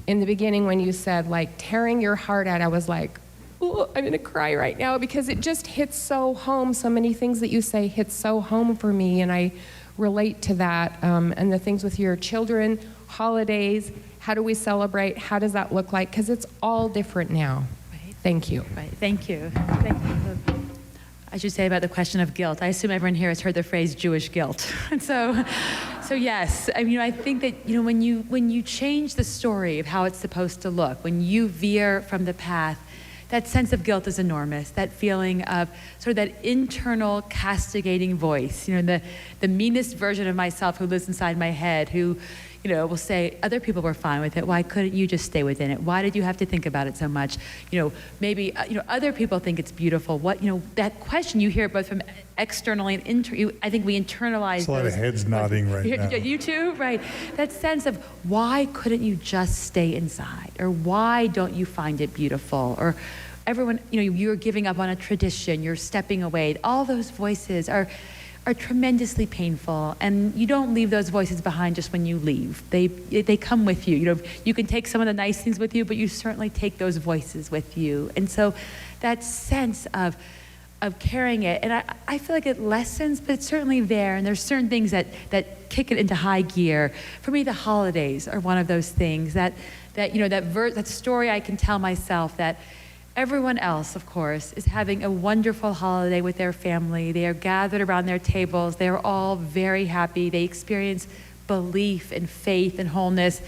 I: in the beginning when you said like tearing your heart out, I was like, oh, I'm gonna cry right now because it just hits so home. So many things that you say hit so home for me, and I relate to that. And the things with your children, holidays, how do we celebrate? How does that look like? Because it's all different now.
B: Right.
I: Thank you.
B: Right. Thank you. Thank you. I should say about the question of guilt. I assume everyone here has heard the phrase Jewish guilt. And so yes, I mean, I think that, when you change the story of how it's supposed to look, when you veer from the path, that sense of guilt is enormous. That feeling of sort of that internal castigating voice, the meanest version of myself who lives inside my head, who, will say, other people were fine with it. Why couldn't you just stay within it? Why did you have to think about it so much? Maybe, other people think it's beautiful. That question, you hear both from externally and I think we internalize
A: There's a lot of heads nodding right now.
B: You too? Right. That sense of why couldn't you just stay inside? Or why don't you find it beautiful? Or everyone, you're giving up on a tradition, you're stepping away. All those voices are tremendously painful, and you don't leave those voices behind just when you leave. They come with you. You can take some of the nice things with you, but you certainly take those voices with you. And so that sense of carrying it, and I feel like it lessens, but it's certainly there, and there's certain things that kick it into high gear. For me, the holidays are one of those things that story I can tell myself that everyone else, of course, is having a wonderful holiday with their family. They are gathered around their tables. They are all very happy. They experience belief and faith and wholeness.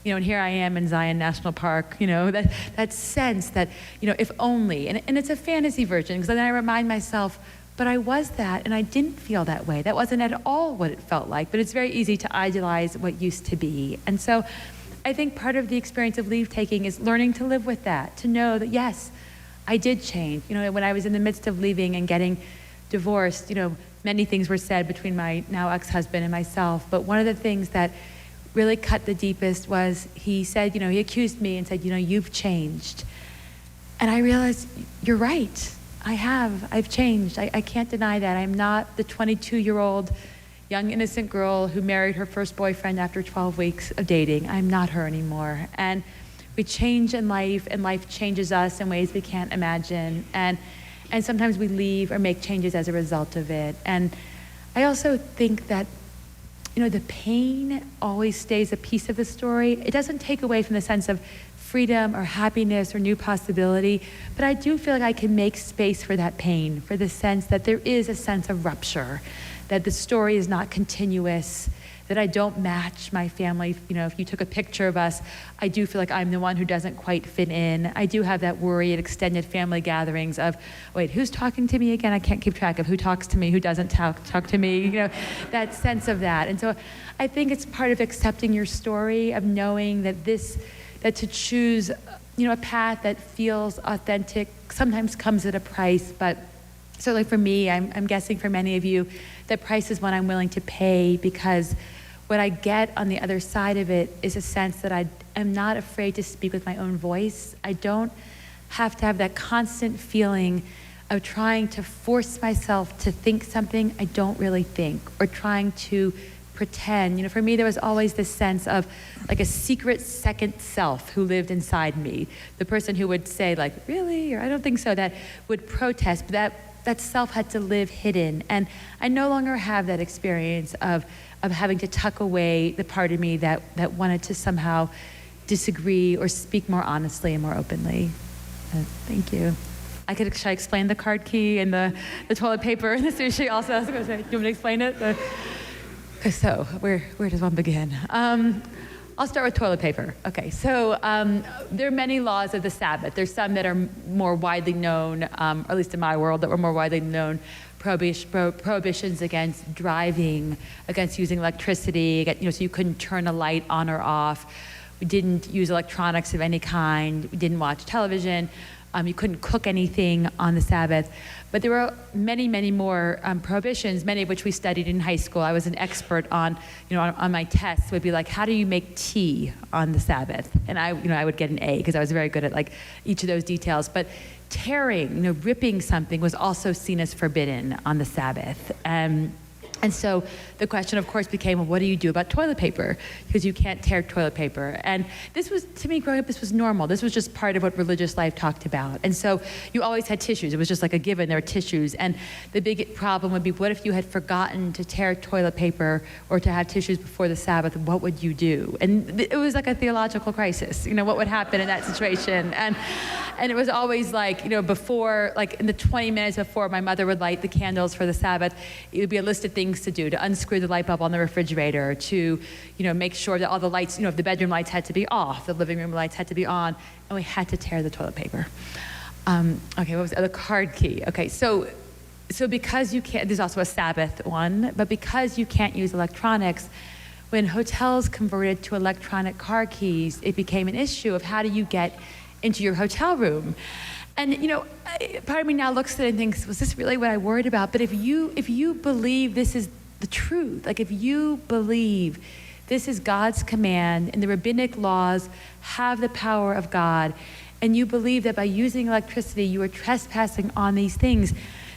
B: And here I am in Zion National Park, that sense that, if only, and it's a fantasy version, because then I remind myself, but I was that, and I didn't feel that way. That wasn't at all what it felt like, but it's very easy to idealize what used to be. And so I think part of the experience of leave taking is learning to live with that, to know that, yes, I did change. When I was in the midst of leaving and getting divorced, many things were said between my now ex-husband and myself, but one of the things that really cut the deepest was he said, he accused me and said, you've changed. And I realized, you're right, I've changed. I can't deny that. I'm not the 22-year-old young innocent girl who married her first boyfriend after 12 weeks of dating. I'm not her anymore. And we change in life, and life changes us in ways we can't imagine. And sometimes we leave or make changes as a result of it. And I also think that, the pain always stays a piece of the story. It doesn't take away from the sense of freedom or happiness or new possibility, but I do feel like I can make space for that pain, for the sense that there is a sense of rupture, that the story is not continuous, that I don't match my family. If you took a picture of us, I do feel like I'm the one who doesn't quite fit in. I do have that worry at extended family gatherings of, wait, who's talking to me again? I can't keep track of who talks to me, who doesn't talk to me, that sense of that. And so I think it's part of accepting your story, of knowing that that to choose, a path that feels authentic sometimes comes at a price, but certainly for me, I'm guessing for many of you, the price is one I'm willing to pay, because what I get on the other side of it is a sense that I am not afraid to speak with my own voice. I don't have to have that constant feeling of trying to force myself to think something I don't really think, or trying to pretend. You know, for me, there was always this sense of like a secret second self who lived inside me. The person who would say like, really? Or I don't think so, that would protest, but that self had to live hidden. And I no longer have that experience of having to tuck away the part of me that wanted to somehow disagree or speak more honestly and more openly. Thank you. Should I explain the card key and the toilet paper and the sushi also? I was going to say, do you want me to explain it? So where does one begin? I'll start with toilet paper. Okay, so there are many laws of the Sabbath. There's some that are more widely known, or at least in my world, that were more widely known. Prohibitions against driving, against using electricity, so you couldn't turn a light on or off. We didn't use electronics of any kind. We didn't watch television. You couldn't cook anything on the Sabbath. But there were many, many more prohibitions, many of which we studied in high school. I was an expert on my tests would be like, how do you make tea on the Sabbath? And I would get an A because I was very good at like each of those details. But tearing, ripping something was also seen as forbidden on the Sabbath. And so the question, of course, became, well, what do you do about toilet paper? Because you can't tear toilet paper. And this was, to me, growing up, this was normal. This was just part of what religious life talked about. And so you always had tissues. It was just like a given. There were tissues. And the big problem would be, what if you had forgotten to tear toilet paper or to have tissues before the Sabbath? What would you do? And it was like a theological crisis. What would happen in that situation? And it was always like, before, like in the 20 minutes before my mother would light the candles for the Sabbath, it would be a list of things to do, to unscrew the light bulb on the refrigerator, to make sure that all the lights, the bedroom lights had to be off, the living room lights had to be on, and we had to tear the toilet paper. Okay, what was the card key? Okay, so because you can't, there's also a Sabbath one, but because you can't use electronics, when hotels converted to electronic car keys, it became an issue of how do you get into your hotel room. And part of me now looks at it and thinks, was this really what I worried about? But if you believe this is the truth, like if you believe this is God's command and the rabbinic laws have the power of God, and you believe that by using electricity you are trespassing on these things,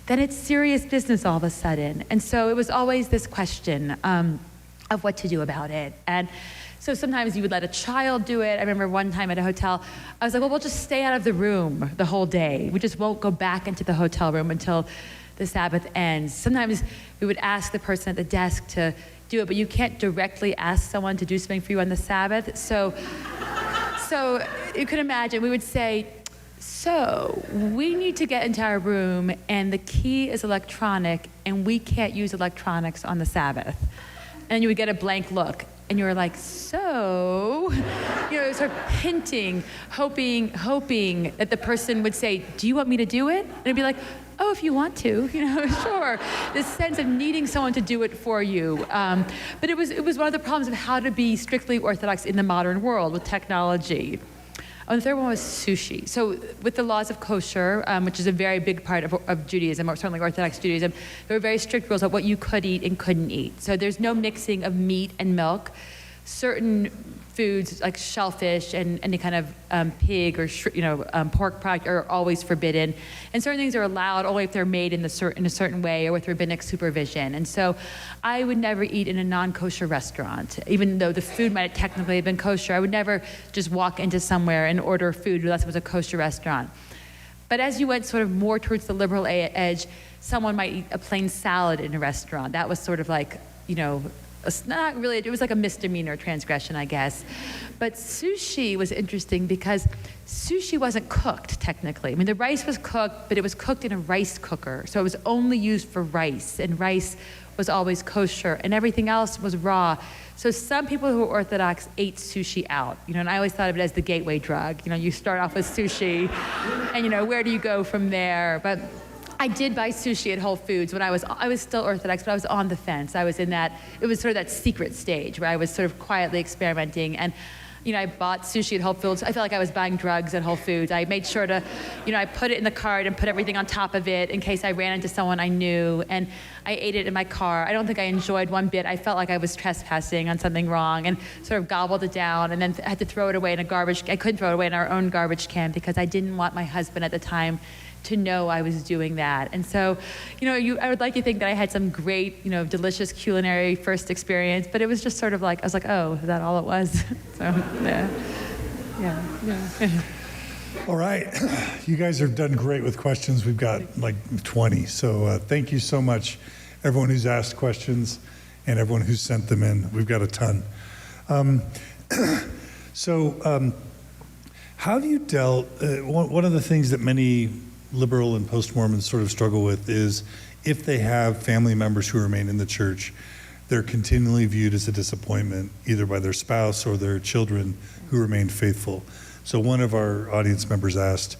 B: then it's serious business all of a sudden. And so it was always this question of what to do about it. And so sometimes you would let a child do it. I remember one time at a hotel, I was like, well, we'll just stay out of the room the whole day. We just won't go back into the hotel room until the Sabbath ends. Sometimes we would ask the person at the desk to do it, but you can't directly ask someone to do something for you on the Sabbath. So you can imagine, we would say, so we need to get into our room and the key is electronic and we can't use electronics on the Sabbath. And you would get a blank look. And you were like, so, sort of hinting, hoping that the person would say, do you want me to do it? And it'd be like, oh, if you want to, sure. This sense of needing someone to do it for you. But it was one of the problems of how to be strictly Orthodox in the modern world with technology. And the third one was sushi. So with the laws of kosher, which is a very big part of Judaism, or certainly Orthodox Judaism, there were very strict rules about what you could eat and couldn't eat. So there's no mixing of meat and milk. Certain foods like shellfish and any kind of pig or pork product are always forbidden, and certain things are allowed only if they're made in a certain way or with rabbinic supervision. And so I would never eat in a non-kosher restaurant, even though the food might technically have been kosher. I would never just walk into somewhere and order food unless it was a kosher restaurant. But as you went sort of more towards the liberal edge, someone might eat a plain salad in a restaurant. That was sort of like, not really, it was like a misdemeanor transgression, I guess. But sushi was interesting because sushi wasn't cooked, technically. I mean, the rice was cooked, but it was cooked in a rice cooker. So it was only used for rice, and rice was always kosher, and everything else was raw. So some people who were Orthodox ate sushi out, and I always thought of it as the gateway drug. You start off with sushi, and where do you go from there? But I did buy sushi at Whole Foods when I was still Orthodox, but I was on the fence. I was in that, it was sort of that secret stage where I was sort of quietly experimenting. And I bought sushi at Whole Foods. I felt like I was buying drugs at Whole Foods. I made sure to, I put it in the cart and put everything on top of it in case I ran into someone I knew. And I ate it in my car. I don't think I enjoyed one bit. I felt like I was trespassing on something wrong and sort of gobbled it down and then had to throw it away in a garbage. I couldn't throw it away in our own garbage can because I didn't want my husband at the time to know I was doing that. And so, I would like to think that I had some great, delicious culinary first experience, but it was just sort of like, I was like, oh, is that all it was? So, yeah.
A: All right. You guys have done great with questions. We've got like 20. So thank you so much, everyone who's asked questions and everyone who's sent them in. We've got a ton. How have you dealt, one of the things that many liberal and post-Mormons sort of struggle with is if they have family members who remain in the church, they're continually viewed as a disappointment, either by their spouse or their children who remain faithful. So one of our audience members asked,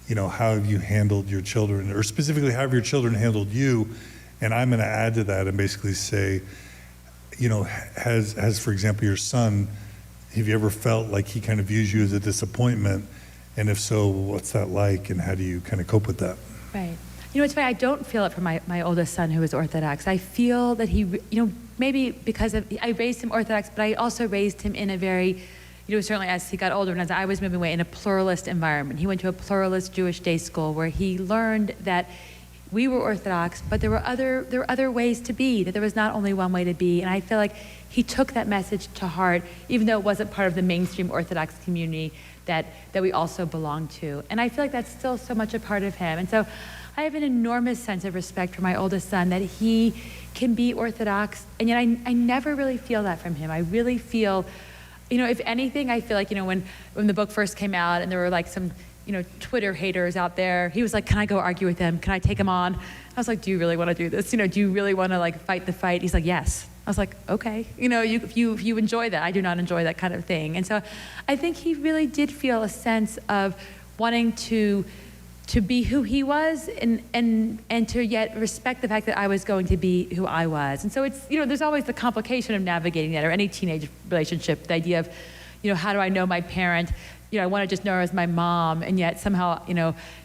A: how have you handled your children, or specifically, how have your children handled you? And I'm going to add to that and basically say, has, for example, your son, have you ever felt like he kind of views you as a disappointment? And if so, what's that like, and how do you kind of cope with that?
B: Right. It's funny, I don't feel it for my oldest son who is Orthodox. I feel that he, maybe because I raised him Orthodox, but I also raised him in a very, certainly as he got older and as I was moving away, in a pluralist environment. He went to a pluralist Jewish day school where he learned that we were Orthodox, but there were other ways to be, that there was not only one way to be. And I feel like he took that message to heart, even though it wasn't part of the mainstream Orthodox community that we also belong to. And I feel like that's still so much a part of him. And so I have an enormous sense of respect for my oldest son, that he can be Orthodox, and yet I never really feel that from him. I really feel, if anything, I feel like, when the book first came out and there were like some, Twitter haters out there, he was like, can I go argue with them? Can I take him on? I was like, do you really want to do this? Do you really want to like fight the fight? He's like, yes. I was like, okay, if you enjoy that. I do not enjoy that kind of thing. And so I think he really did feel a sense of wanting to be who he was and to yet respect the fact that I was going to be who I was. And so it's, there's always the complication of navigating that, or any teenage relationship, the idea of, how do I know my parent? I want to just know her as my mom, and yet somehow,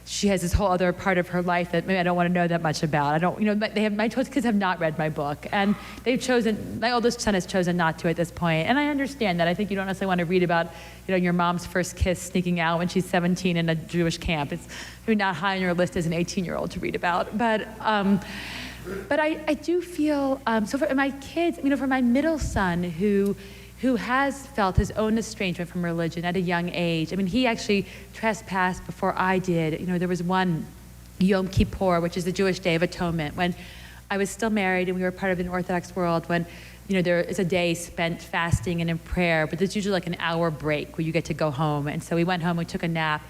B: she has this whole other part of her life that maybe I don't want to know that much about. I don't, my kids have not read my book, and my oldest son has chosen not to at this point, and I understand that. I think you don't necessarily want to read about, your mom's first kiss sneaking out when she's 17 in a Jewish camp. It's maybe not high on your list as an 18-year-old to read about, but I do feel, so for my kids, for my middle son who has felt his own estrangement from religion at a young age. He actually trespassed before I did. There was one Yom Kippur, which is the Jewish Day of Atonement, when I was still married and we were part of an Orthodox world, when there is a day spent fasting and in prayer, but there's usually like an hour break where you get to go home. And so we went home, we took a nap,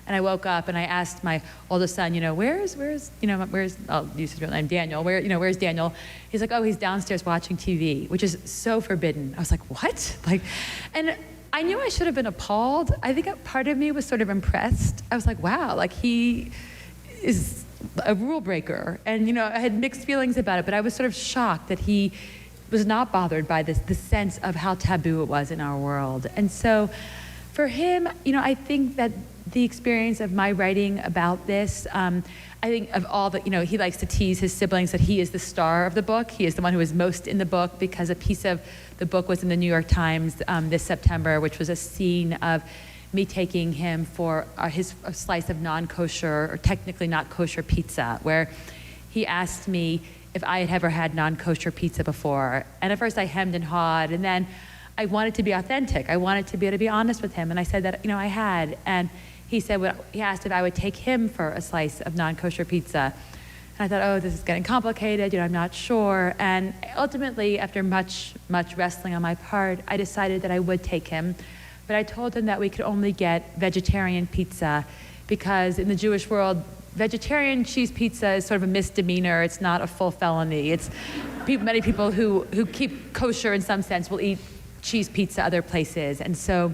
B: and I woke up and I asked my oldest son, where's I'll use his real name, Daniel, where's Daniel? He's like, oh, he's downstairs watching TV, which is so forbidden. I was like, what? And I knew I should have been appalled. I think part of me was sort of impressed. I was like, wow, he is a rule breaker. And, I had mixed feelings about it, but I was sort of shocked that he was not bothered by the sense of how taboo it was in our world. And so for him, I think that the experience of my writing about this, I think of all the, he likes to tease his siblings that he is the star of the book. He is the one who is most in the book, because a piece of the book was in the New York Times this September, which was a scene of me taking him for a slice of non-kosher, or technically not kosher pizza, where he asked me if I had ever had non-kosher pizza before. And at first I hemmed and hawed, and then I wanted to be authentic. I wanted to be able to be honest with him. And I said that, I had. And he said, he asked if I would take him for a slice of non-kosher pizza. And I thought, oh, this is getting complicated, I'm not sure. And ultimately, after much, much wrestling on my part, I decided that I would take him. But I told him that we could only get vegetarian pizza, because in the Jewish world, vegetarian cheese pizza is sort of a misdemeanor. It's not a full felony. It's many people who keep kosher in some sense will eat cheese pizza other places. And so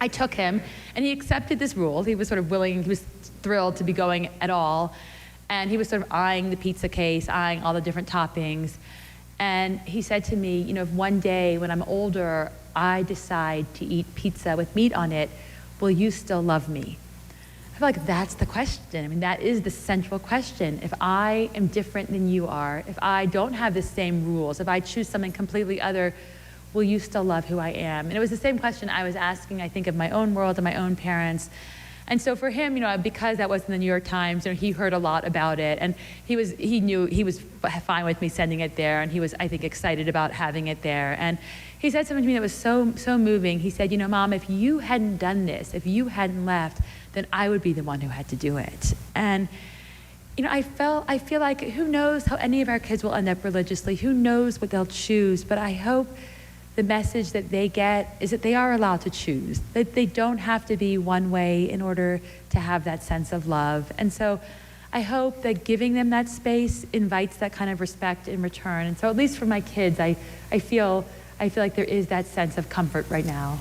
B: I took him, and he accepted this rule. He was sort of willing, he was thrilled to be going at all. And he was sort of eyeing the pizza case, eyeing all the different toppings. And he said to me, if one day when I'm older, I decide to eat pizza with meat on it, will you still love me? I feel like that's the question. I mean, that is the central question. If I am different than you are, if I don't have the same rules, if I choose something completely other, will you still love who I am? And it was the same question I was asking, I think, of my own world and my own parents. And so for him, because that was in the New York Times, he heard a lot about it, and he knew he was fine with me sending it there, and he was, I think, excited about having it there. And he said something to me that was so moving. He said, Mom, if you hadn't done this, if you hadn't left, then I would be the one who had to do it. And I feel like who knows how any of our kids will end up religiously? Who knows what they'll choose? But I hope the message that they get is that they are allowed to choose, that they don't have to be one way in order to have that sense of love. And so I hope that giving them that space invites that kind of respect in return. And so at least for my kids, I feel like there is that sense of comfort right now.